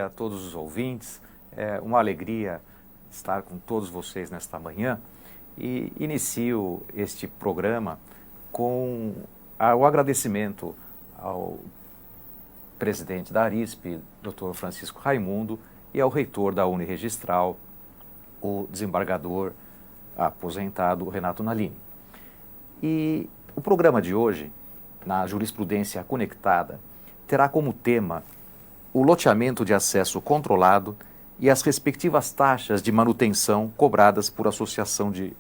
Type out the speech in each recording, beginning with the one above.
dia a todos os ouvintes. É uma alegria estar com todos vocês nesta manhã e inicio este programa com o agradecimento ao presidente da Arisp, Dr. Francisco Raimundo, e ao reitor da Uniregistral, o desembargador aposentado Renato Nalini. E o programa de hoje, na Jurisprudência Conectada, terá como tema o loteamento de acesso controlado e as respectivas taxas de manutenção cobradas por associação de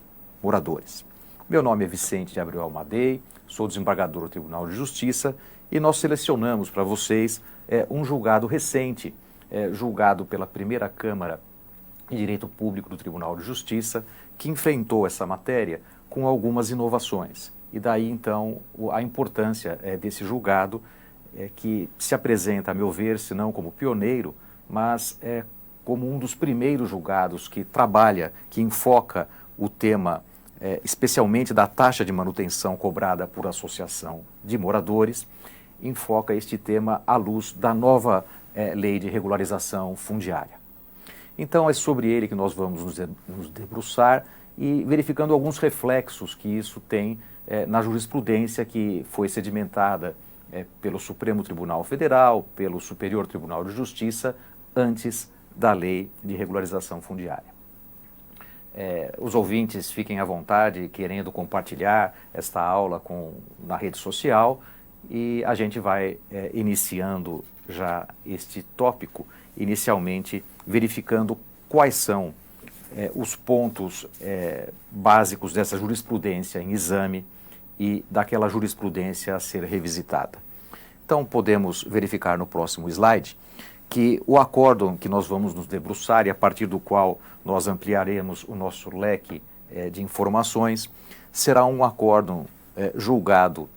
moradores. Meu nome é Vicente de Abreu Almadei, sou desembargador do Tribunal de Justiça e nós selecionamos para vocês um julgado recente, julgado pela primeira Câmara de Direito Público do Tribunal de Justiça, que enfrentou essa matéria com algumas inovações. E daí, então, a importância desse julgado, que se apresenta, a meu ver, se não como pioneiro, mas como um dos primeiros julgados que trabalha, que enfoca o tema, especialmente da taxa de manutenção cobrada por associação de moradores, enfoca este tema à luz da nova lei de regularização fundiária. Então, é sobre ele que nós vamos nos debruçar e verificando alguns reflexos que isso tem na jurisprudência que foi sedimentada pelo Supremo Tribunal Federal, pelo Superior Tribunal de Justiça, antes da Lei de Regularização Fundiária. Os ouvintes fiquem à vontade, querendo compartilhar esta aula na rede social, e a gente vai iniciando já este tópico, inicialmente verificando quais são os pontos básicos dessa jurisprudência em exame e daquela jurisprudência a ser revisitada. Então, podemos verificar no próximo slide que o acórdão que nós vamos nos debruçar e a partir do qual nós ampliaremos o nosso leque de informações será um acórdão julgado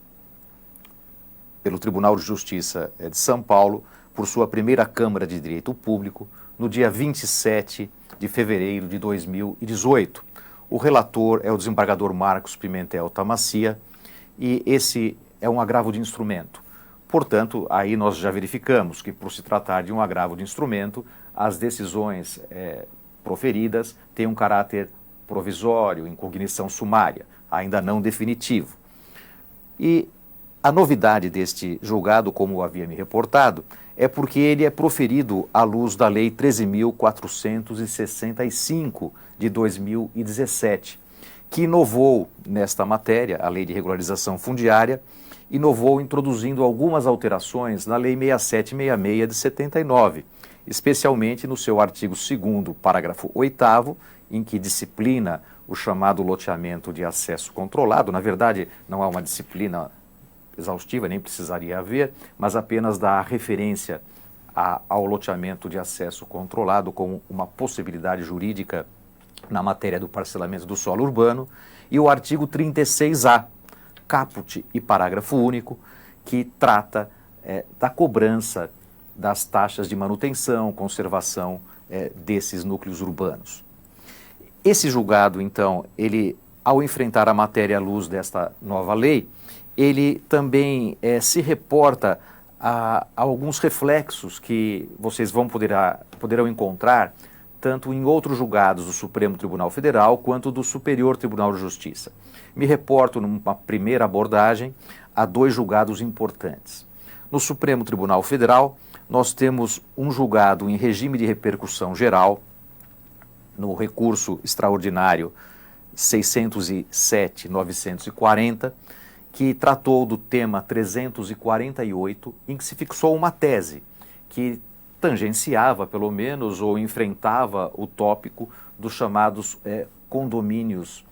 pelo Tribunal de Justiça de São Paulo por sua primeira Câmara de Direito Público no dia 27 de fevereiro de 2018. O relator é o desembargador Marcos Pimentel Tamacia e esse é um agravo de instrumento. Portanto, aí nós já verificamos que, por se tratar de um agravo de instrumento, as decisões proferidas têm um caráter provisório, em cognição sumária, ainda não definitivo. E a novidade deste julgado, como havia me reportado, é porque ele é proferido à luz da Lei 13.465 de 2017, que inovou nesta matéria, a Lei de Regularização Fundiária, inovou introduzindo algumas alterações na Lei 6766 de 79, especialmente no seu artigo 2º, parágrafo 8º, em que disciplina o chamado loteamento de acesso controlado. Na verdade, não há uma disciplina exaustiva, nem precisaria haver, mas apenas dá referência ao loteamento de acesso controlado como uma possibilidade jurídica na matéria do parcelamento do solo urbano, e o artigo 36A, caput e parágrafo único, que trata da cobrança das taxas de manutenção, conservação desses núcleos urbanos. Esse julgado, então, ele, ao enfrentar a matéria à luz desta nova lei, ele também se reporta a alguns reflexos que vocês poderão encontrar tanto em outros julgados do Supremo Tribunal Federal quanto do Superior Tribunal de Justiça. Me reporto, numa primeira abordagem, a dois julgados importantes. No Supremo Tribunal Federal, nós temos um julgado em regime de repercussão geral, no recurso extraordinário 607-940, que tratou do tema 348, em que se fixou uma tese que tangenciava, pelo menos, ou enfrentava o tópico dos chamados condomínios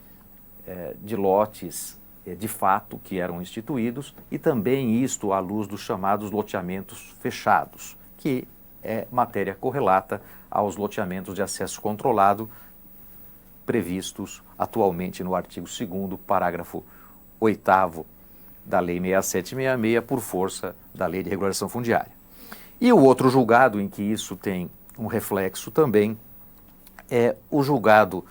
de lotes de fato que eram instituídos, e também isto à luz dos chamados loteamentos fechados, que é matéria correlata aos loteamentos de acesso controlado previstos atualmente no artigo 2º, parágrafo 8º da Lei 6766, por força da Lei de Regulação Fundiária. E o outro julgado em que isso tem um reflexo também é o julgado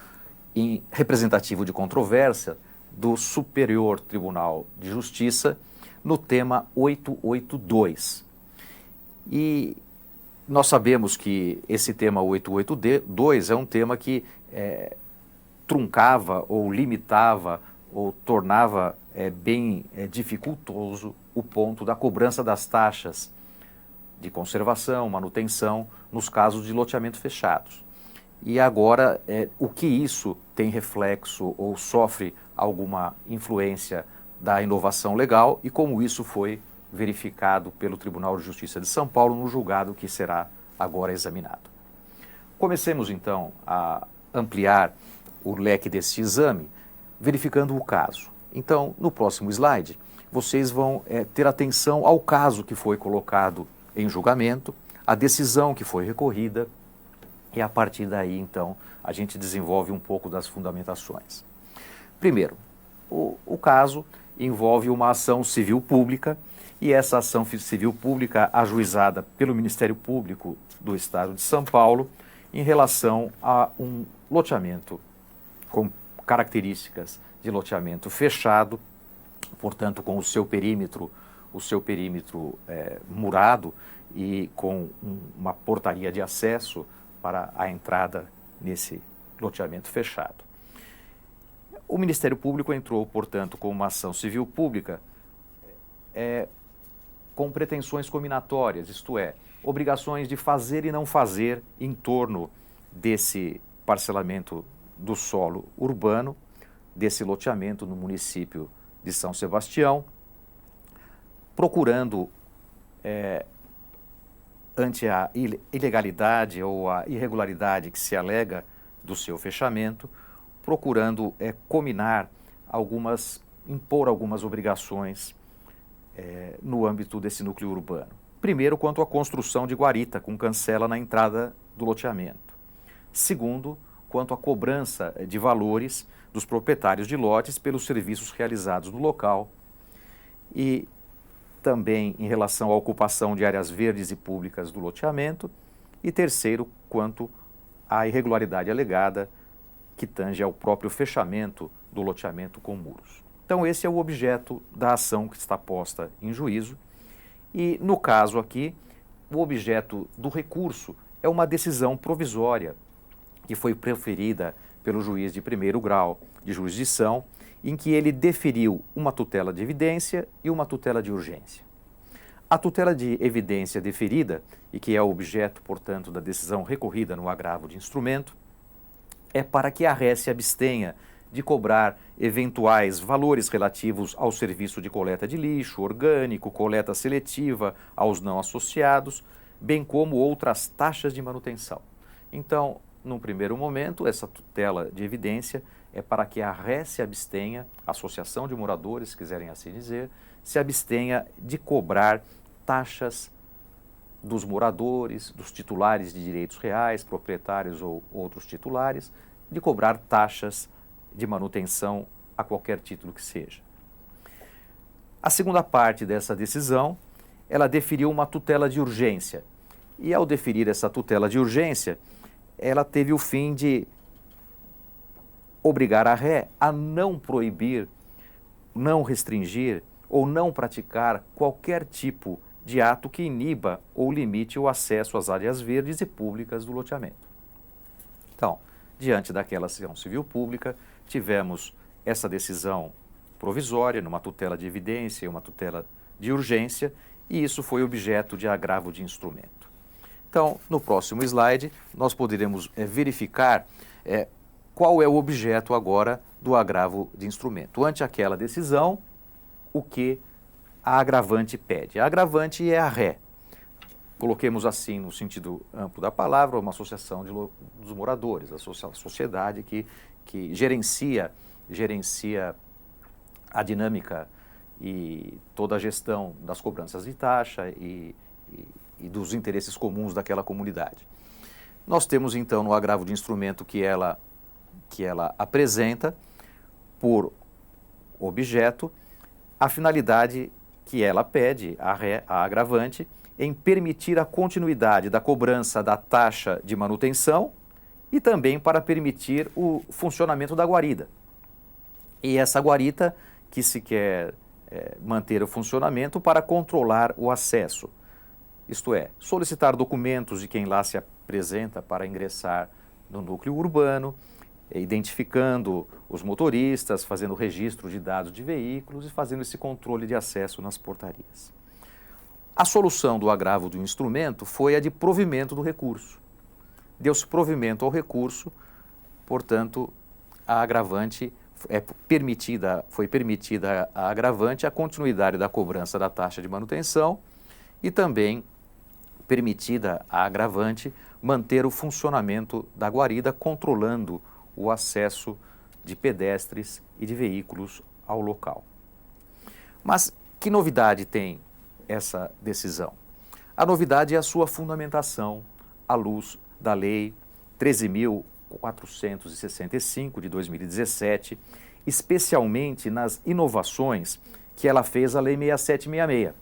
representativo de controvérsia do Superior Tribunal de Justiça no tema 882. E nós sabemos que esse tema 882 é um tema que truncava ou limitava ou tornava bem dificultoso o ponto da cobrança das taxas de conservação, manutenção, nos casos de loteamento fechados. E agora, o que isso tem reflexo ou sofre alguma influência da inovação legal e como isso foi verificado pelo Tribunal de Justiça de São Paulo no julgado que será agora examinado. Comecemos então a ampliar o leque desse exame, verificando o caso. Então, no próximo slide, vocês vão ter atenção ao caso que foi colocado em julgamento, a decisão que foi recorrida, e a partir daí, então, a gente desenvolve um pouco das fundamentações. Primeiro, o caso envolve uma ação civil pública, e essa ação civil pública ajuizada pelo Ministério Público do Estado de São Paulo em relação a um loteamento com características de loteamento fechado, portanto com o seu perímetro murado e com uma portaria de acesso para a entrada nesse loteamento fechado. O Ministério Público entrou, portanto, com uma ação civil pública com pretensões cominatórias, isto é, obrigações de fazer e não fazer em torno desse parcelamento do solo urbano, desse loteamento no município de São Sebastião, procurando, ante a ilegalidade ou a irregularidade que se alega do seu fechamento, procurando impor algumas obrigações no âmbito desse núcleo urbano. Primeiro, quanto à construção de guarita com cancela na entrada do loteamento. Segundo, quanto à cobrança de valores dos proprietários de lotes pelos serviços realizados no local e também em relação à ocupação de áreas verdes e públicas do loteamento. E terceiro, quanto à irregularidade alegada que tange ao próprio fechamento do loteamento com muros. Então esse é o objeto da ação que está posta em juízo e, no caso aqui, o objeto do recurso é uma decisão provisória que foi proferida pelo juiz de primeiro grau de jurisdição, em que ele deferiu uma tutela de evidência e uma tutela de urgência. A tutela de evidência deferida, e que é objeto, portanto, da decisão recorrida no agravo de instrumento, é para que a ré se abstenha de cobrar eventuais valores relativos ao serviço de coleta de lixo orgânico, coleta seletiva aos não associados, bem como outras taxas de manutenção. Então, num primeiro momento, essa tutela de evidência é para que a ré se abstenha, a associação de moradores, se quiserem assim dizer, se abstenha de cobrar taxas dos moradores, dos titulares de direitos reais, proprietários ou outros titulares, de cobrar taxas de manutenção a qualquer título que seja. A segunda parte dessa decisão, ela deferiu uma tutela de urgência. E ao deferir essa tutela de urgência, ela teve o fim de obrigar a ré a não proibir, não restringir ou não praticar qualquer tipo de ato que iniba ou limite o acesso às áreas verdes e públicas do loteamento. Então, diante daquela ação civil pública, tivemos essa decisão provisória, numa tutela de evidência e uma tutela de urgência, e isso foi objeto de agravo de instrumento. Então, no próximo slide, nós poderemos verificar qual é o objeto agora do agravo de instrumento. Ante aquela decisão, o que a agravante pede? A agravante é a ré. Coloquemos assim, no sentido amplo da palavra, uma associação dos moradores, a sociedade que gerencia a dinâmica e toda a gestão das cobranças de taxa e dos interesses comuns daquela comunidade. Nós temos então no agravo de instrumento que ela apresenta por objeto a finalidade que ela pede, a agravante, em permitir a continuidade da cobrança da taxa de manutenção e também para permitir o funcionamento da guarida. E essa guarita que se quer manter o funcionamento para controlar o acesso isto é, solicitar documentos de quem lá se apresenta para ingressar no núcleo urbano, identificando os motoristas, fazendo registro de dados de veículos e fazendo esse controle de acesso nas portarias. A solução do agravo do instrumento foi a de provimento do recurso. Deu-se provimento ao recurso, portanto, a agravante foi permitida a agravante a continuidade da cobrança da taxa de manutenção e também permitida a agravante manter o funcionamento da guarida, controlando o acesso de pedestres e de veículos ao local. Mas que novidade tem essa decisão? A novidade é a sua fundamentação à luz da Lei 13.465 de 2017, especialmente nas inovações que ela fez à Lei 6766.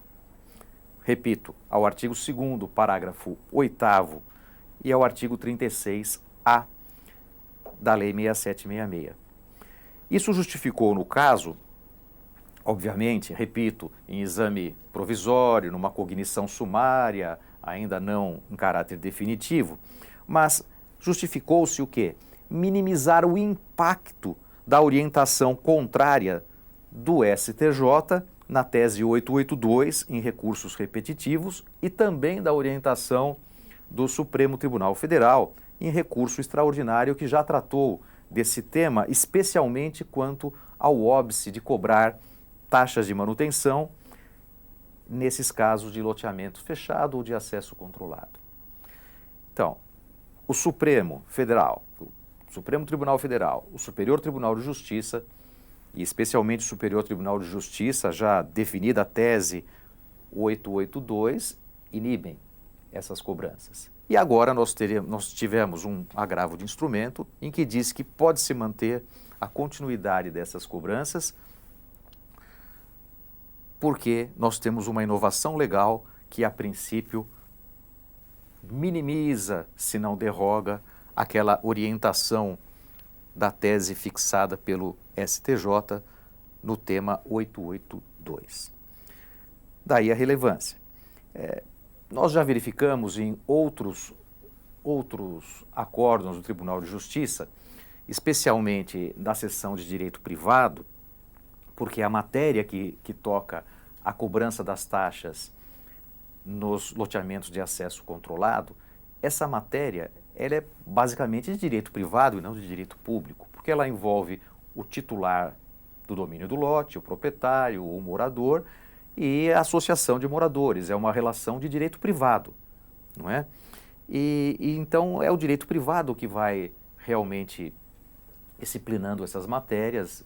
Repito, ao artigo 2º, parágrafo 8º e ao artigo 36A da Lei 6766. Isso justificou, no caso, obviamente, repito, em exame provisório, numa cognição sumária, ainda não em caráter definitivo, mas justificou-se o quê? Minimizar o impacto da orientação contrária do STJ na tese 882 em recursos repetitivos e também da orientação do Supremo Tribunal Federal em recurso extraordinário que já tratou desse tema, especialmente quanto ao óbice de cobrar taxas de manutenção nesses casos de loteamento fechado ou de acesso controlado. Então, o Supremo Tribunal Federal, o Superior Tribunal de Justiça e especialmente o Superior Tribunal de Justiça, já definida a tese 882, inibem essas cobranças. E agora nós tivemos um agravo de instrumento em que diz que pode-se manter a continuidade dessas cobranças porque nós temos uma inovação legal que, a princípio, minimiza, se não derroga, aquela orientação da tese fixada pelo STJ no tema 882. Daí a relevância. Nós já verificamos em outros acórdãos do Tribunal de Justiça, especialmente da seção de direito privado, porque a matéria que toca a cobrança das taxas nos loteamentos de acesso controlado, essa matéria ela é basicamente de direito privado e não de direito público, porque ela envolve o titular do domínio do lote, o proprietário, o morador e a associação de moradores. É uma relação de direito privado, não é? E então é o direito privado que vai realmente disciplinando essas matérias,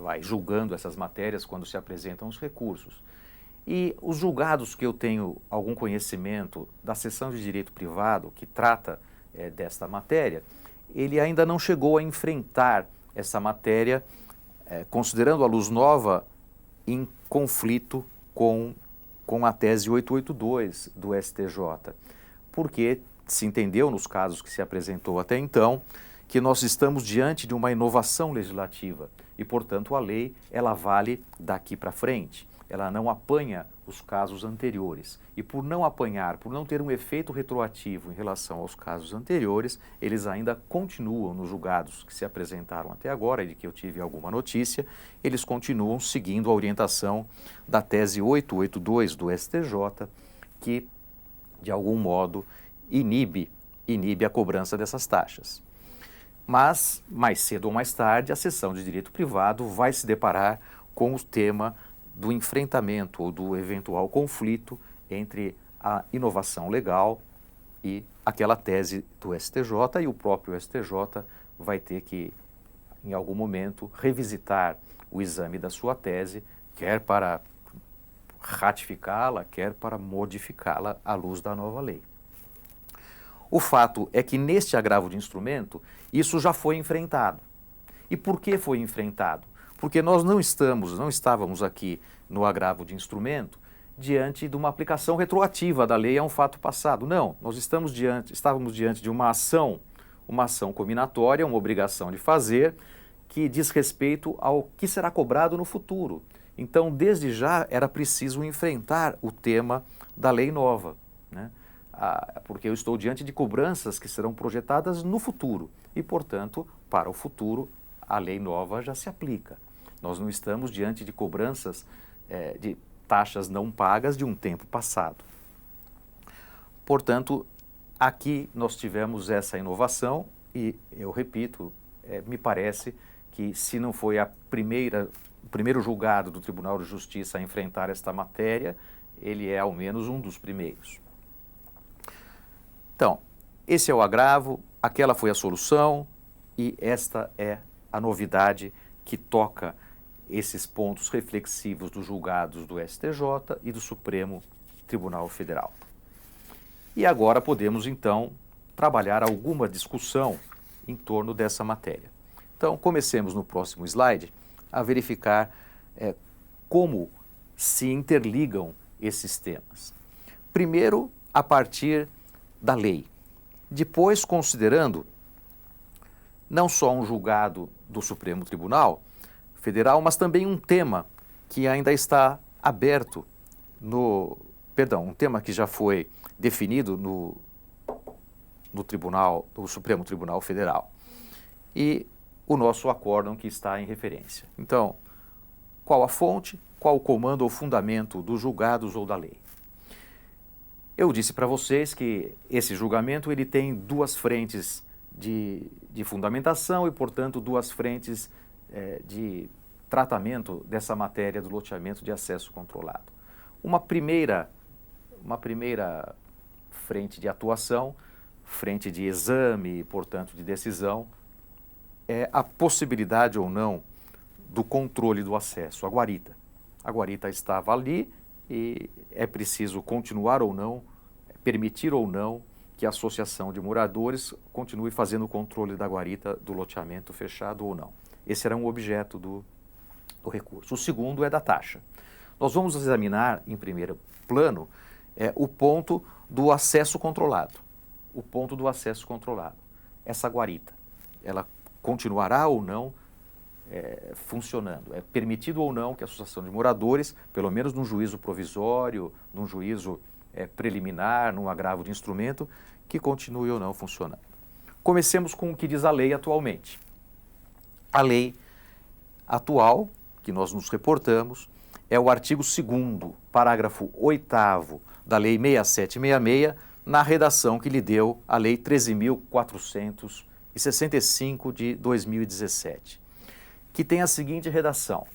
vai julgando essas matérias quando se apresentam os recursos. E os julgados que eu tenho algum conhecimento da seção de direito privado que trata desta matéria, ele ainda não chegou a enfrentar essa matéria, considerando a luz nova, em conflito com a tese 882 do STJ, porque se entendeu nos casos que se apresentou até então que nós estamos diante de uma inovação legislativa e, portanto, a lei ela vale daqui para frente. Ela não apanha os casos anteriores. E por não apanhar, por não ter um efeito retroativo em relação aos casos anteriores, eles ainda continuam nos julgados que se apresentaram até agora, e de que eu tive alguma notícia, eles continuam seguindo a orientação da tese 882 do STJ, que, de algum modo, inibe a cobrança dessas taxas. Mas, mais cedo ou mais tarde, a seção de direito privado vai se deparar com o tema do enfrentamento ou do eventual conflito entre a inovação legal e aquela tese do STJ, e o próprio STJ vai ter que, em algum momento, revisitar o exame da sua tese, quer para ratificá-la, quer para modificá-la à luz da nova lei. O fato é que neste agravo de instrumento, isso já foi enfrentado. E por que foi enfrentado? Porque nós não estávamos aqui no agravo de instrumento diante de uma aplicação retroativa da lei a um fato passado. Não, nós estávamos diante de uma ação cominatória, uma obrigação de fazer, que diz respeito ao que será cobrado no futuro. Então, desde já, era preciso enfrentar o tema da lei nova. né? Porque eu estou diante de cobranças que serão projetadas no futuro e, portanto, para o futuro, a lei nova já se aplica. Nós não estamos diante de cobranças de taxas não pagas de um tempo passado. Portanto, aqui nós tivemos essa inovação e, eu repito, me parece que se não foi o primeiro julgado do Tribunal de Justiça a enfrentar esta matéria, ele é ao menos um dos primeiros. Então, esse é o agravo, aquela foi a solução e esta é a novidade que toca esses pontos reflexivos dos julgados do STJ e do Supremo Tribunal Federal. E agora podemos, então, trabalhar alguma discussão em torno dessa matéria. Então, comecemos no próximo slide a verificar como se interligam esses temas. Primeiro, a partir da lei. Depois, considerando não só um julgado do Supremo Tribunal Federal, mas também um tema que ainda está aberto um tema que já foi definido no Supremo Tribunal Federal. E o nosso acórdão que está em referência. Então, qual a fonte, qual o comando ou fundamento dos julgados ou da lei? Eu disse para vocês que esse julgamento ele tem duas frentes de fundamentação e, portanto, duas frentes de tratamento dessa matéria do loteamento de acesso controlado. Uma primeira frente de atuação, frente de exame e, portanto, de decisão, é a possibilidade ou não do controle do acesso, a guarita. A guarita estava ali e é preciso continuar ou não, permitir ou não que a associação de moradores continue fazendo o controle da guarita do loteamento fechado ou não. Esse era um objeto do recurso. O segundo é da taxa. Nós vamos examinar, em primeiro plano, o ponto do acesso controlado. O ponto do acesso controlado. Essa guarita, ela continuará ou não funcionando? É permitido ou não que a associação de moradores, pelo menos num juízo provisório, num juízo preliminar, num agravo de instrumento, que continue ou não funcionando? Comecemos com o que diz a lei atualmente. A lei atual, que nós nos reportamos, é o artigo 2º, parágrafo 8º da Lei 6766, na redação que lhe deu a Lei 13.465 de 2017, que tem a seguinte redação: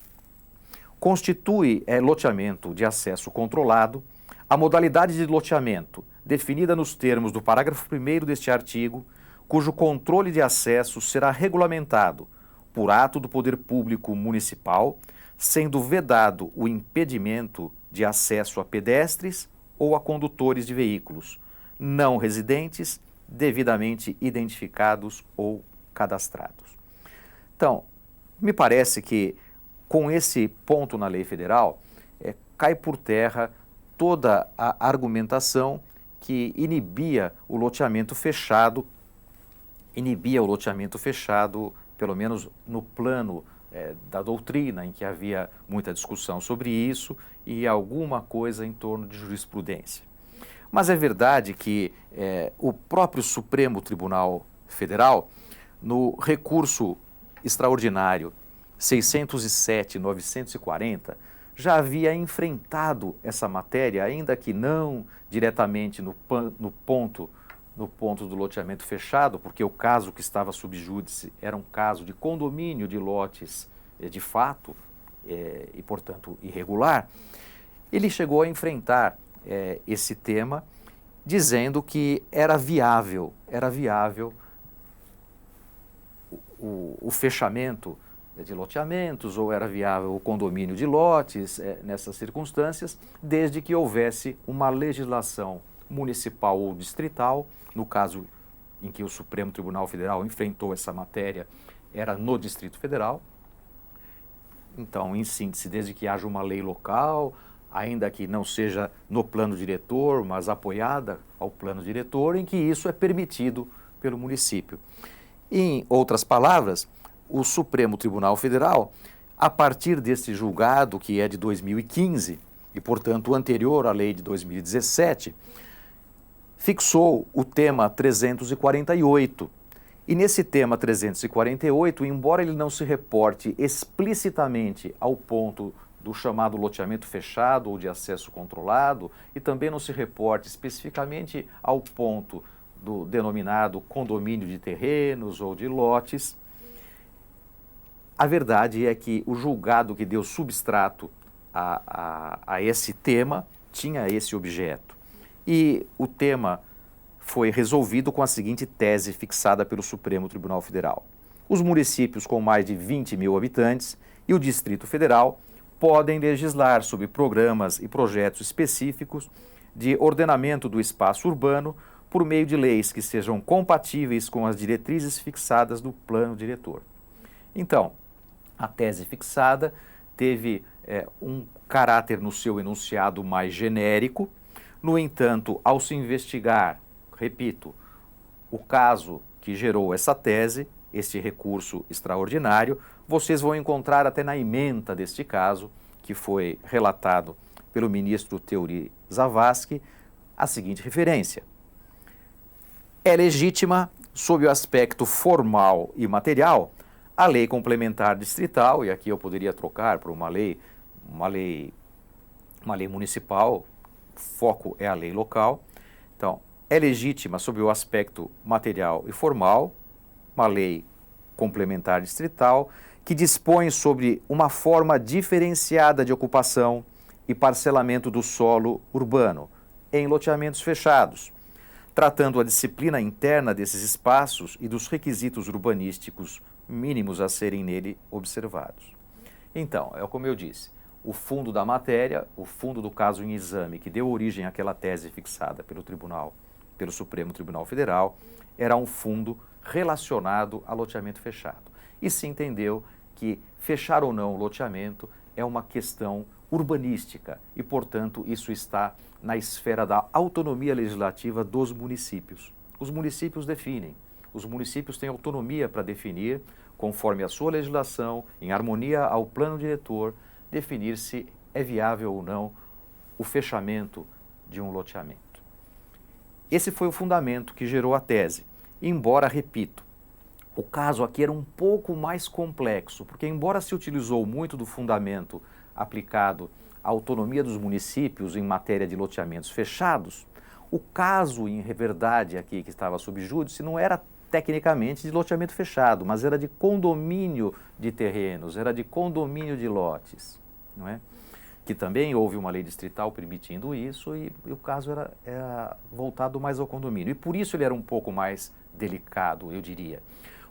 constitui loteamento de acesso controlado a modalidade de loteamento definida nos termos do parágrafo 1º deste artigo, cujo controle de acesso será regulamentado por ato do poder público municipal, sendo vedado o impedimento de acesso a pedestres ou a condutores de veículos não residentes, devidamente identificados ou cadastrados. Então, me parece que com esse ponto na lei federal, cai por terra toda a argumentação que inibia o loteamento fechado, pelo menos no plano da doutrina, em que havia muita discussão sobre isso e alguma coisa em torno de jurisprudência. Mas é verdade que o próprio Supremo Tribunal Federal, no recurso extraordinário 607/940, já havia enfrentado essa matéria, ainda que não diretamente no ponto do loteamento fechado, porque o caso que estava sub júdice era um caso de condomínio de lotes de fato e, portanto, irregular. Ele chegou a enfrentar esse tema, dizendo que era viável o fechamento de loteamentos, ou era viável o condomínio de lotes nessas circunstâncias, desde que houvesse uma legislação municipal ou distrital. No caso em que o Supremo Tribunal Federal enfrentou essa matéria, era no Distrito Federal. Então, em síntese, desde que haja uma lei local, ainda que não seja no plano diretor, mas apoiada ao plano diretor, em que isso é permitido pelo município. Em outras palavras, o Supremo Tribunal Federal, a partir deste julgado, que é de 2015, e portanto anterior à lei de 2017, fixou o tema 348. E nesse tema 348, embora ele não se reporte explicitamente ao ponto do chamado loteamento fechado ou de acesso controlado, e também não se reporte especificamente ao ponto do denominado condomínio de terrenos ou de lotes, a verdade é que o julgado que deu substrato a esse tema tinha esse objeto. E o tema foi resolvido com a seguinte tese fixada pelo Supremo Tribunal Federal: os municípios com mais de 20 mil habitantes e o Distrito Federal podem legislar sobre programas e projetos específicos de ordenamento do espaço urbano por meio de leis que sejam compatíveis com as diretrizes fixadas no plano diretor. Então, a tese fixada teve um caráter no seu enunciado mais genérico. No entanto, ao se investigar, repito, o caso que gerou essa tese, este recurso extraordinário, vocês vão encontrar até na ementa deste caso, que foi relatado pelo ministro Teori Zavascki, a seguinte referência: é legítima, sob o aspecto formal e material, a lei complementar distrital, e aqui eu poderia trocar por uma lei municipal, foco é a lei local. Então, é legítima sob o aspecto material e formal, uma lei complementar distrital, que dispõe sobre uma forma diferenciada de ocupação e parcelamento do solo urbano em loteamentos fechados, tratando a disciplina interna desses espaços e dos requisitos urbanísticos mínimos a serem nele observados. Então, é como eu disse, o fundo da matéria, o fundo do caso em exame que deu origem àquela tese fixada pelo Supremo Tribunal Federal, era um fundo relacionado a loteamento fechado. E se entendeu que fechar ou não o loteamento é uma questão urbanística e, portanto, isso está na esfera da autonomia legislativa dos municípios. Os municípios definem, os municípios têm autonomia para definir, conforme a sua legislação, em harmonia ao plano diretor, definir se é viável ou não o fechamento de um loteamento. Esse foi o fundamento que gerou a tese, embora, repito, o caso aqui era um pouco mais complexo, porque embora se utilizou muito do fundamento aplicado à autonomia dos municípios em matéria de loteamentos fechados, o caso em verdade aqui que estava sob júdice não era tecnicamente de loteamento fechado, mas era de condomínio de terrenos, era de condomínio de lotes, não é? Que também houve uma lei distrital permitindo isso e o caso era voltado mais ao condomínio. E por isso ele era um pouco mais delicado, eu diria.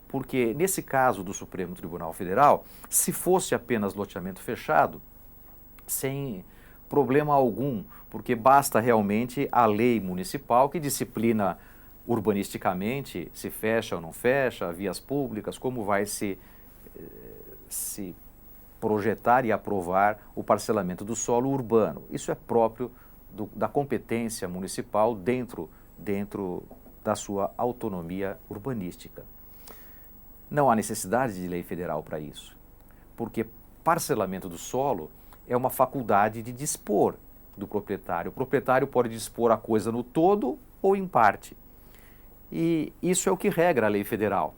Porque nesse caso do Supremo Tribunal Federal, se fosse apenas loteamento fechado, sem problema algum, porque basta realmente a lei municipal que disciplina urbanisticamente se fecha ou não fecha, vias públicas, como vai se projetar e aprovar o parcelamento do solo urbano. Isso é próprio da competência municipal dentro da sua autonomia urbanística. Não há necessidade de lei federal para isso, porque parcelamento do solo é uma faculdade de dispor do proprietário. O proprietário pode dispor a coisa no todo ou em parte. E isso é o que regra a lei federal.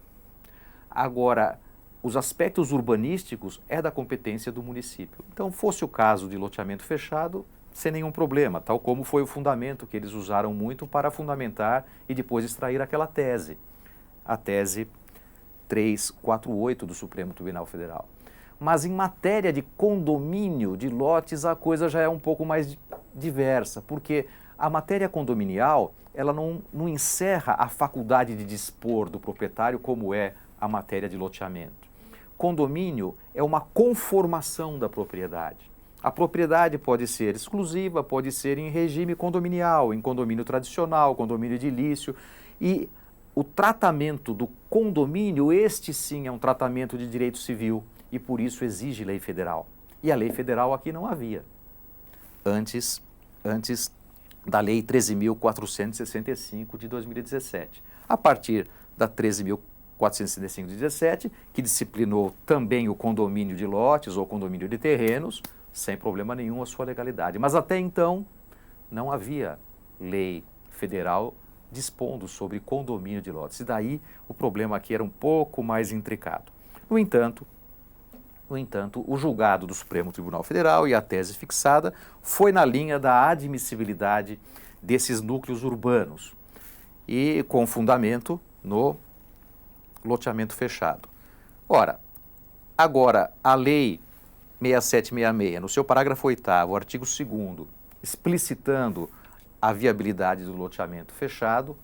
Agora, os aspectos urbanísticos é da competência do município. Então, fosse o caso de loteamento fechado, sem nenhum problema, tal como foi o fundamento que eles usaram muito para fundamentar e depois extrair aquela tese, a tese 348 do Supremo Tribunal Federal. Mas em matéria de condomínio de lotes, a coisa já é um pouco mais diversa, porque a matéria condominial, ela não encerra a faculdade de dispor do proprietário como é a matéria de loteamento. Condomínio é uma conformação da propriedade. A propriedade pode ser exclusiva, pode ser em regime condominial, em condomínio tradicional, condomínio edilício, e o tratamento do condomínio, este sim é um tratamento de direito civil e por isso exige lei federal. E a lei federal aqui não havia. Antes da Lei 13.465 de 2017. A partir da 13.465 de 2017, que disciplinou também o condomínio de lotes ou condomínio de terrenos, sem problema nenhum a sua legalidade. Mas até então não havia lei federal dispondo sobre condomínio de lotes. E daí o problema aqui era um pouco mais intricado. No entanto, o julgado do Supremo Tribunal Federal e a tese fixada foi na linha da admissibilidade desses núcleos urbanos e com fundamento no loteamento fechado. Ora, agora a Lei 6766, no seu parágrafo 8º, artigo 2º, explicitando a viabilidade do loteamento fechado,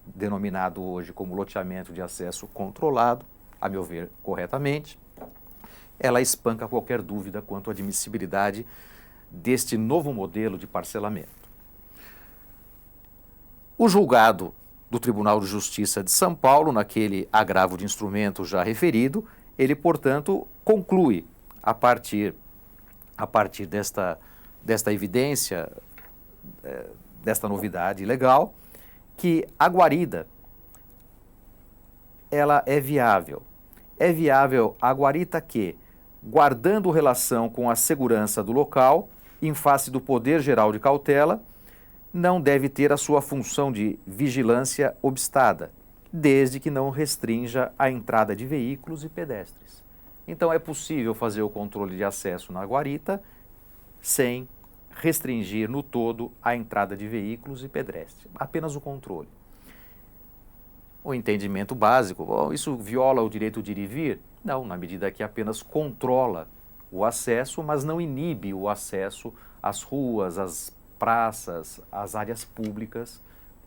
denominado hoje como loteamento de acesso controlado, a meu ver, corretamente, ela espanca qualquer dúvida quanto à admissibilidade deste novo modelo de parcelamento. O julgado do Tribunal de Justiça de São Paulo, naquele agravo de instrumento já referido, ele, portanto, conclui, a partir desta evidência, desta novidade legal, que a guarida ela é viável. É viável a guarita que, guardando relação com a segurança do local, em face do poder geral de cautela, não deve ter a sua função de vigilância obstada, desde que não restrinja a entrada de veículos e pedestres. Então é possível fazer o controle de acesso na guarita sem restringir no todo a entrada de veículos e pedestres, apenas o controle. O entendimento básico, isso viola o direito de ir e vir? Não, na medida que apenas controla o acesso, mas não inibe o acesso às ruas, às praças, às áreas públicas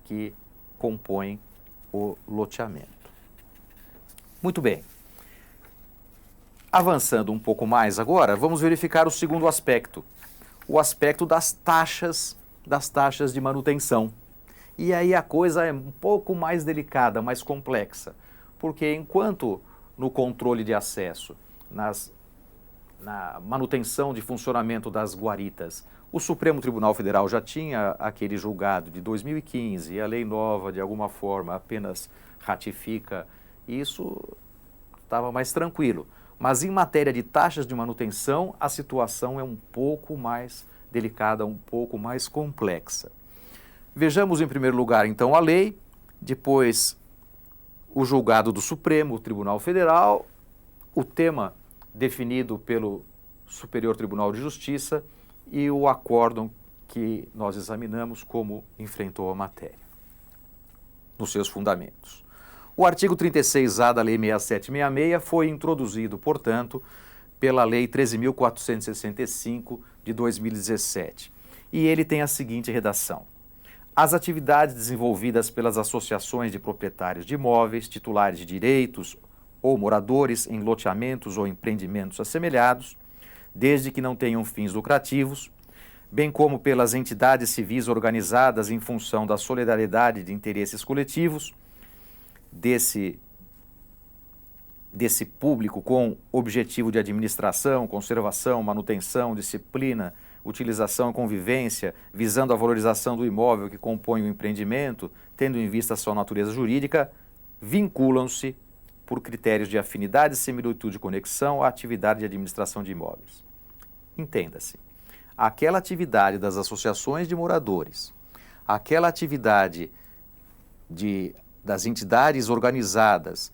que compõem o loteamento. Muito bem. Avançando um pouco mais agora, vamos verificar o segundo aspecto, o aspecto das taxas de manutenção. E aí a coisa é um pouco mais delicada, mais complexa, porque enquanto no controle de acesso, na manutenção de funcionamento das guaritas, o Supremo Tribunal Federal já tinha aquele julgado de 2015 e a lei nova, de alguma forma, apenas ratifica isso, estava mais tranquilo. Mas em matéria de taxas de manutenção, a situação é um pouco mais delicada, um pouco mais complexa. Vejamos em primeiro lugar, então, a lei, depois o julgado do Supremo Tribunal Federal, o tema definido pelo Superior Tribunal de Justiça e o acórdão que nós examinamos como enfrentou a matéria, nos seus fundamentos. O artigo 36A da Lei 6766 foi introduzido, portanto, pela Lei 13.465 de 2017. E ele tem a seguinte redação: as atividades desenvolvidas pelas associações de proprietários de imóveis, titulares de direitos ou moradores em loteamentos ou empreendimentos assemelhados, desde que não tenham fins lucrativos, bem como pelas entidades civis organizadas em função da solidariedade de interesses coletivos, desse público com objetivo de administração, conservação, manutenção, disciplina, utilização e convivência, visando a valorização do imóvel que compõe o empreendimento, tendo em vista a sua natureza jurídica, vinculam-se por critérios de afinidade, similitude e conexão à atividade de administração de imóveis. Entenda-se, aquela atividade das associações de moradores, aquela atividade das entidades organizadas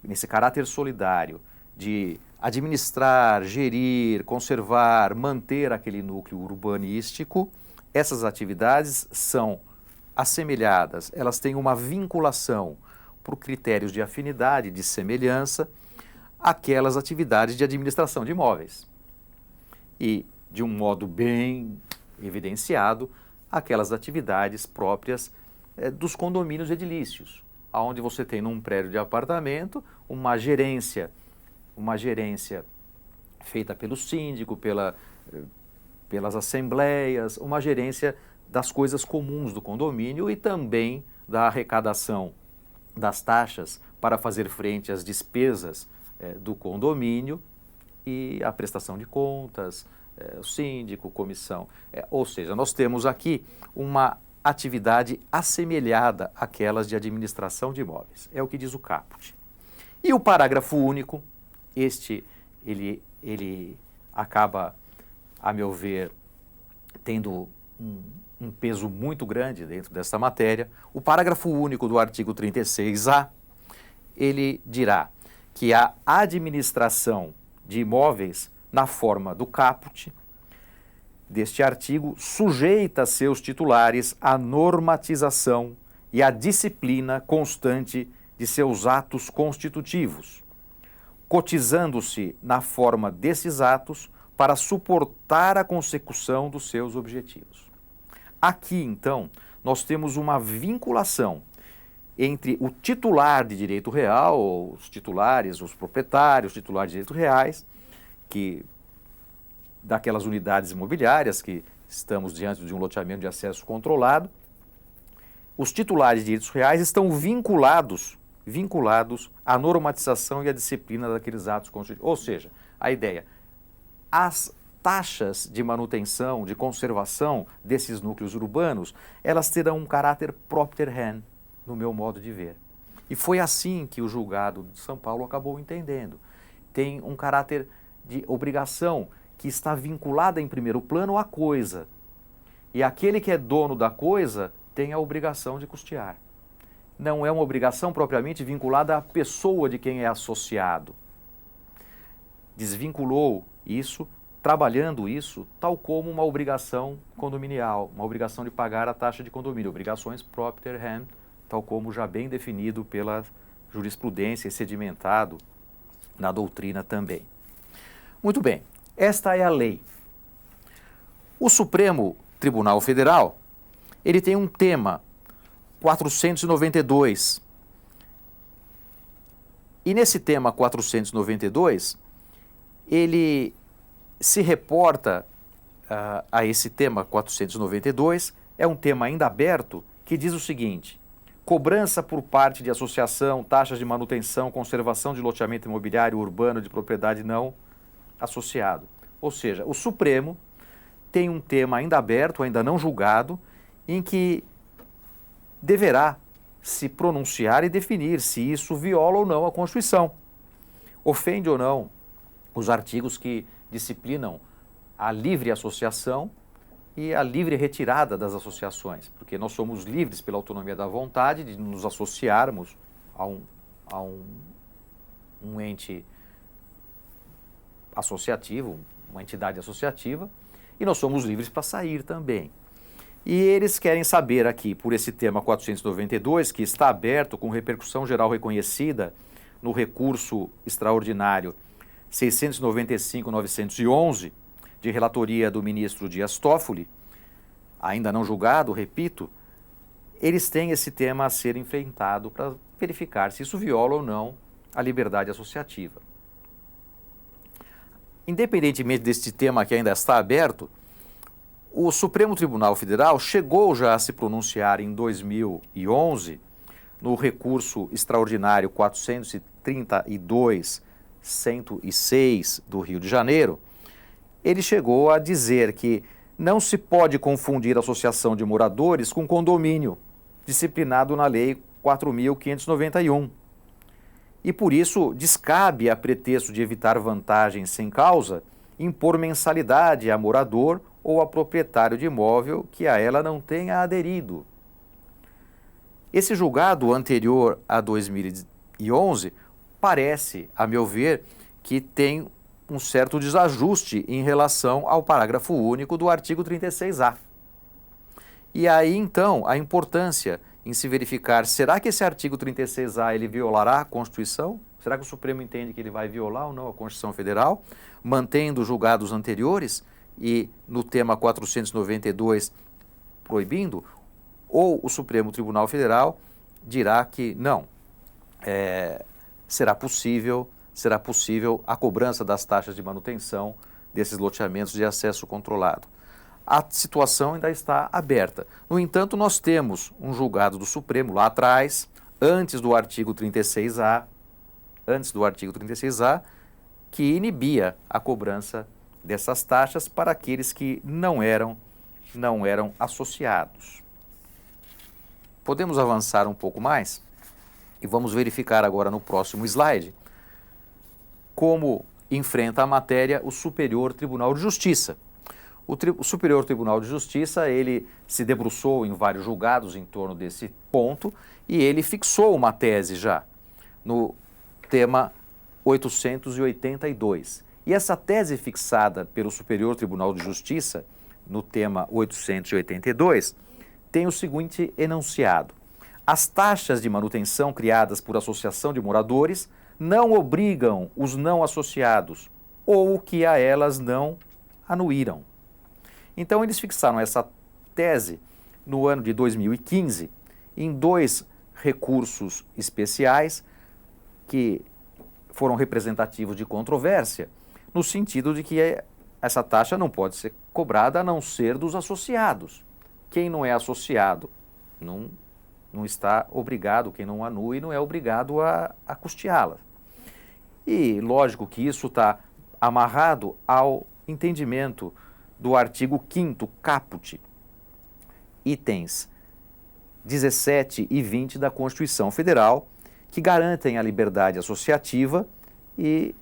nesse caráter solidário de administrar, gerir, conservar, manter aquele núcleo urbanístico, essas atividades são assemelhadas, elas têm uma vinculação por critérios de afinidade, de semelhança, àquelas atividades de administração de imóveis. E, de um modo bem evidenciado, aquelas atividades próprias dos condomínios edilícios, onde você tem num prédio de apartamento uma gerência feita pelo síndico, pelas assembleias, uma gerência das coisas comuns do condomínio e também da arrecadação das taxas para fazer frente às despesas do condomínio e a prestação de contas, o síndico, comissão. Ou seja, nós temos aqui uma atividade assemelhada àquelas de administração de imóveis. É o que diz o caput. E o parágrafo único, ele acaba, a meu ver, tendo um peso muito grande dentro desta matéria. O parágrafo único do artigo 36A, ele dirá que a administração de imóveis na forma do caput deste artigo sujeita seus titulares à normatização e à disciplina constante de seus atos constitutivos, cotizando-se na forma desses atos para suportar a consecução dos seus objetivos. Aqui, então, nós temos uma vinculação entre o titular de direito real, os titulares, os proprietários, titulares de direito reais, que daquelas unidades imobiliárias que estamos diante de um loteamento de acesso controlado, os titulares de direitos reais estão vinculados à normatização e à disciplina daqueles atos constitutivos. Ou seja, a ideia, as taxas de manutenção, de conservação desses núcleos urbanos, elas terão um caráter propter rem, no meu modo de ver. E foi assim que o julgado de São Paulo acabou entendendo. Tem um caráter de obrigação que está vinculada em primeiro plano à coisa. E aquele que é dono da coisa tem a obrigação de custear. Não é uma obrigação propriamente vinculada à pessoa de quem é associado. Desvinculou isso, trabalhando isso, tal como uma obrigação condominial, uma obrigação de pagar a taxa de condomínio, obrigações propter rem, tal como já bem definido pela jurisprudência e sedimentado na doutrina também. Muito bem, esta é a lei. O Supremo Tribunal Federal, ele tem um tema 492. E nesse tema 492, ele se reporta a esse tema 492, é um tema ainda aberto, que diz o seguinte: cobrança por parte de associação, taxas de manutenção, conservação de loteamento imobiliário urbano de propriedade não associado. Ou seja, o Supremo tem um tema ainda aberto, ainda não julgado, em que deverá se pronunciar e definir se isso viola ou não a Constituição. Ofende ou não os artigos que disciplinam a livre associação e a livre retirada das associações, porque nós somos livres pela autonomia da vontade de nos associarmos a um ente associativo, uma entidade associativa, e nós somos livres para sair também. E eles querem saber aqui, por esse tema 492, que está aberto com repercussão geral reconhecida no recurso extraordinário 695-911, de relatoria do ministro Dias Toffoli, ainda não julgado, repito, eles têm esse tema a ser enfrentado para verificar se isso viola ou não a liberdade associativa. Independentemente deste tema que ainda está aberto, o Supremo Tribunal Federal chegou já a se pronunciar em 2011, no recurso extraordinário 432-106 do Rio de Janeiro. Ele chegou a dizer que não se pode confundir associação de moradores com condomínio, disciplinado na Lei 4.591. E por isso descabe, a pretexto de evitar vantagens sem causa, impor mensalidade a morador ou a proprietário de imóvel que a ela não tenha aderido. Esse julgado anterior a 2011 parece, a meu ver, que tem um certo desajuste em relação ao parágrafo único do artigo 36A. E aí, então, a importância em se verificar, será que esse artigo 36A ele violará a Constituição? Será que o Supremo entende que ele vai violar ou não a Constituição Federal, mantendo os julgados anteriores e no tema 492 proibindo? Ou o Supremo Tribunal Federal dirá que não, será possível a cobrança das taxas de manutenção desses loteamentos de acesso controlado. A situação ainda está aberta. No entanto, nós temos um julgado do Supremo lá atrás, antes do artigo 36A, que inibia a cobrança dessas taxas para aqueles que não eram associados. Podemos avançar um pouco mais e vamos verificar agora no próximo slide como enfrenta a matéria o Superior Tribunal de Justiça. O Superior Tribunal de Justiça, ele se debruçou em vários julgados em torno desse ponto e ele fixou uma tese já no tema 882. E essa tese fixada pelo Superior Tribunal de Justiça no tema 882 tem o seguinte enunciado: as taxas de manutenção criadas por associação de moradores não obrigam os não associados ou que a elas não anuíram. Então, eles fixaram essa tese no ano de 2015 em 2 recursos especiais que foram representativos de controvérsia, no sentido de que essa taxa não pode ser cobrada a não ser dos associados. Quem não é associado não está obrigado, quem não anui não é obrigado a custeá-la. E lógico que isso está amarrado ao entendimento do artigo 5º caput, itens 17 e 20 da Constituição Federal, que garantem a liberdade associativa e,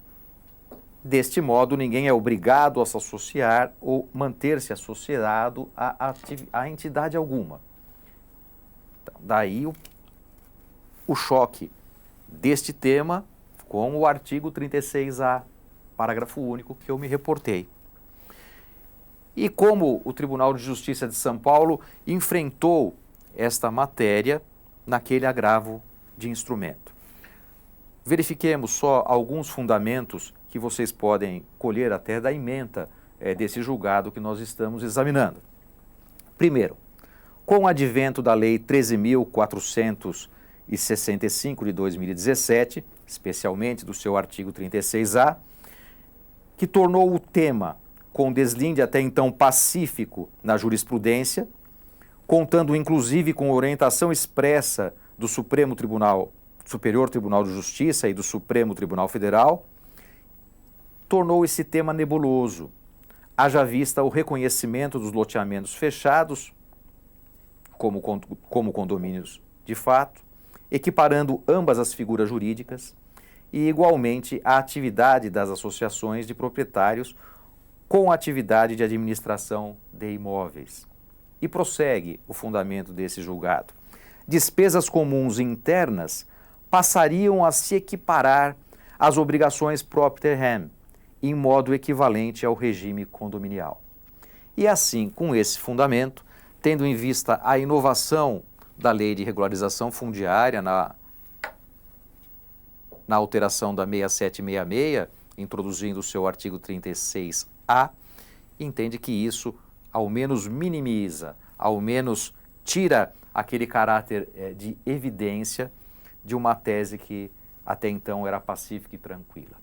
deste modo, ninguém é obrigado a se associar ou manter-se associado a entidade alguma. Então, daí o choque deste tema com o artigo 36A, parágrafo único, que eu me reportei. E como o Tribunal de Justiça de São Paulo enfrentou esta matéria naquele agravo de instrumento. Verifiquemos só alguns fundamentos que vocês podem colher até da ementa desse julgado que nós estamos examinando. Primeiro, com o advento da Lei 13.465 de 2017, especialmente do seu artigo 36A, que tornou o tema com deslinde até então pacífico na jurisprudência, contando inclusive com orientação expressa do Superior Tribunal de Justiça e do Supremo Tribunal Federal, tornou esse tema nebuloso, haja vista o reconhecimento dos loteamentos fechados como condomínios de fato, equiparando ambas as figuras jurídicas e, igualmente, a atividade das associações de proprietários com a atividade de administração de imóveis. E prossegue o fundamento desse julgado. Despesas comuns internas passariam a se equiparar às obrigações propter rem, em modo equivalente ao regime condominial. E assim, com esse fundamento, tendo em vista a inovação da Lei de Regularização Fundiária na alteração da 6766, introduzindo o seu artigo 36A, entende que isso ao menos minimiza, ao menos tira aquele caráter de evidência de uma tese que até então era pacífica e tranquila.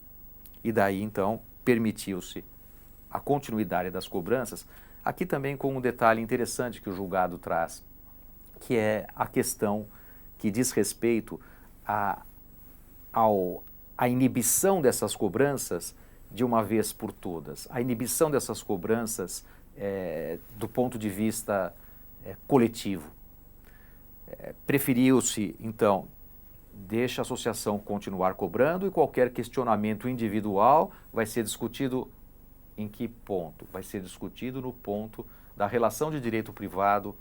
E daí então permitiu-se a continuidade das cobranças, aqui também com um detalhe interessante que o julgado traz, que é a questão que diz respeito à inibição dessas cobranças de uma vez por todas. A inibição dessas cobranças do ponto de vista coletivo. Preferiu-se, então, deixa a associação continuar cobrando e qualquer questionamento individual vai ser discutido em que ponto? Vai ser discutido no ponto da relação de direito privado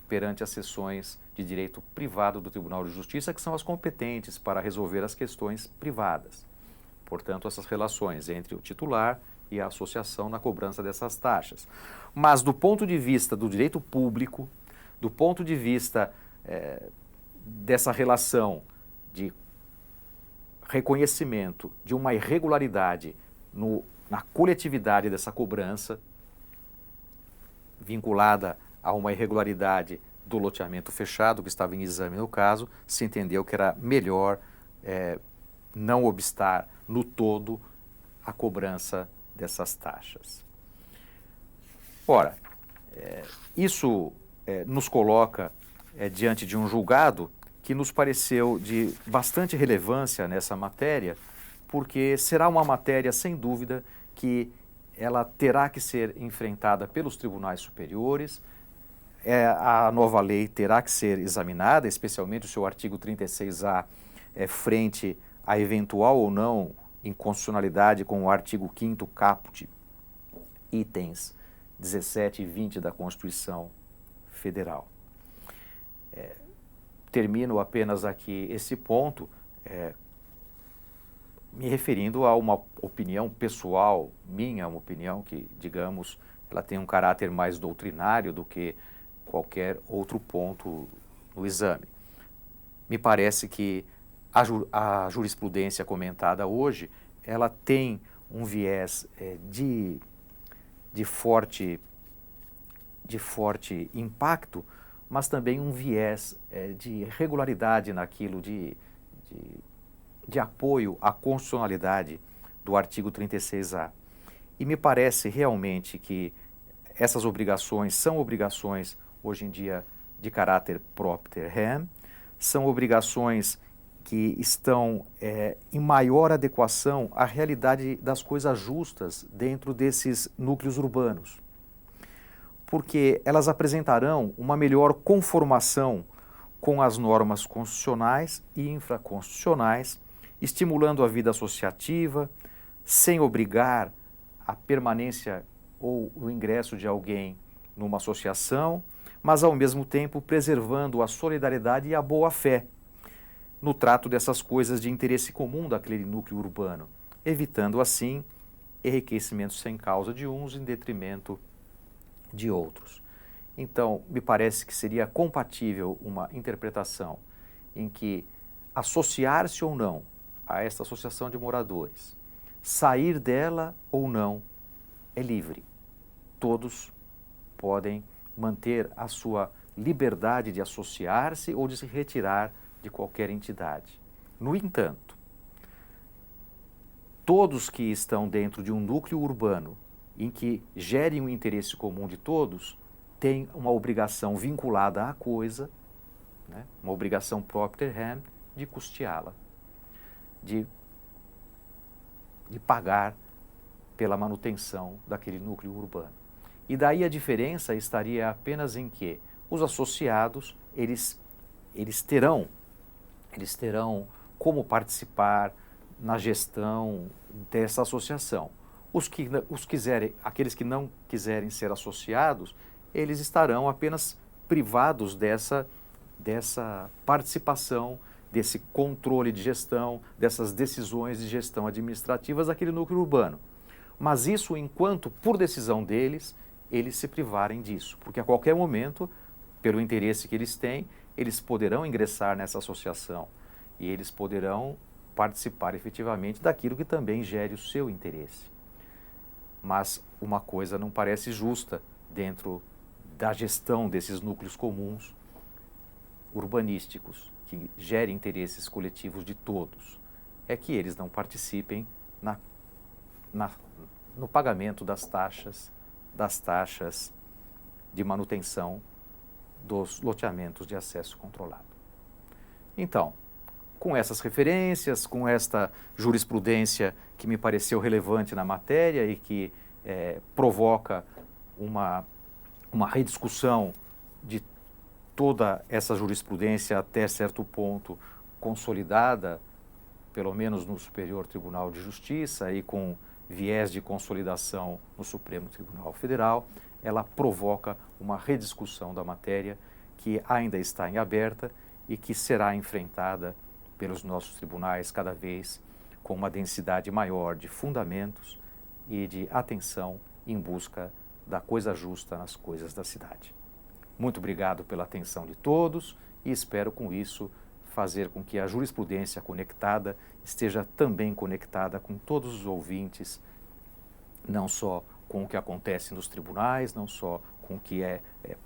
perante as seções de direito privado do Tribunal de Justiça, que são as competentes para resolver as questões privadas. Portanto, essas relações entre o titular e a associação na cobrança dessas taxas. Mas do ponto de vista do direito público, do ponto de vista dessa relação de reconhecimento de uma irregularidade na coletividade dessa cobrança, vinculada a uma irregularidade do loteamento fechado, que estava em exame no caso, se entendeu que era melhor não obstar no todo a cobrança dessas taxas. Ora, isso nos coloca diante de um julgado que nos pareceu de bastante relevância nessa matéria, porque será uma matéria, sem dúvida, que ela terá que ser enfrentada pelos tribunais superiores, a nova lei terá que ser examinada, especialmente o seu artigo 36A, frente a eventual ou não inconstitucionalidade com o artigo 5º caput, itens 17 e 20 da Constituição Federal. Termino apenas aqui esse ponto, me referindo a uma opinião pessoal minha, uma opinião que, digamos, ela tem um caráter mais doutrinário do que qualquer outro ponto no exame. Me parece que a jurisprudência comentada hoje, ela tem um viés de forte impacto, mas também um viés de regularidade naquilo de apoio à constitucionalidade do artigo 36A. E me parece realmente que essas obrigações são obrigações, hoje em dia, de caráter propter rem, são obrigações que estão em maior adequação à realidade das coisas justas dentro desses núcleos urbanos, porque elas apresentarão uma melhor conformação com as normas constitucionais e infraconstitucionais, estimulando a vida associativa, sem obrigar a permanência ou o ingresso de alguém numa associação, mas ao mesmo tempo preservando a solidariedade e a boa-fé no trato dessas coisas de interesse comum daquele núcleo urbano, evitando assim enriquecimento sem causa de uns em detrimento de outros. Então, me parece que seria compatível uma interpretação em que associar-se ou não a esta associação de moradores, sair dela ou não, é livre. Todos podem manter a sua liberdade de associar-se ou de se retirar de qualquer entidade. No entanto, todos que estão dentro de um núcleo urbano em que gerem o interesse comum de todos, têm uma obrigação vinculada à coisa, né, uma obrigação propter rem, de custeá-la, de pagar pela manutenção daquele núcleo urbano. E daí a diferença estaria apenas em que os associados, eles terão como participar na gestão dessa associação. Aqueles que não quiserem ser associados, eles estarão apenas privados dessa participação, desse controle de gestão, dessas decisões de gestão administrativas daquele núcleo urbano. Mas isso enquanto, por decisão deles, eles se privarem disso, porque a qualquer momento, pelo interesse que eles têm, eles poderão ingressar nessa associação e eles poderão participar efetivamente daquilo que também gere o seu interesse. Mas uma coisa não parece justa dentro da gestão desses núcleos comuns urbanísticos, que gerem interesses coletivos de todos, é que eles não participem no pagamento das taxas de manutenção dos loteamentos de acesso controlado. Então, com essas referências, com esta jurisprudência que me pareceu relevante na matéria e que provoca uma rediscussão de toda essa jurisprudência até certo ponto consolidada, pelo menos no Superior Tribunal de Justiça e com viés de consolidação no Supremo Tribunal Federal, ela provoca uma rediscussão da matéria que ainda está em aberta e que será enfrentada pelos nossos tribunais cada vez com uma densidade maior de fundamentos e de atenção em busca da coisa justa nas coisas da cidade. Muito obrigado pela atenção de todos e espero com isso fazer com que a jurisprudência conectada esteja também conectada com todos os ouvintes, não só com o que acontece nos tribunais, não só com o que é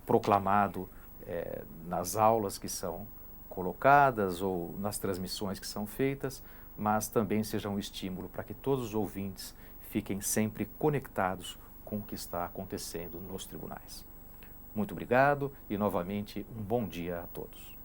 proclamado nas aulas que são colocadas ou nas transmissões que são feitas, mas também seja um estímulo para que todos os ouvintes fiquem sempre conectados com o que está acontecendo nos tribunais. Muito obrigado e, novamente, um bom dia a todos.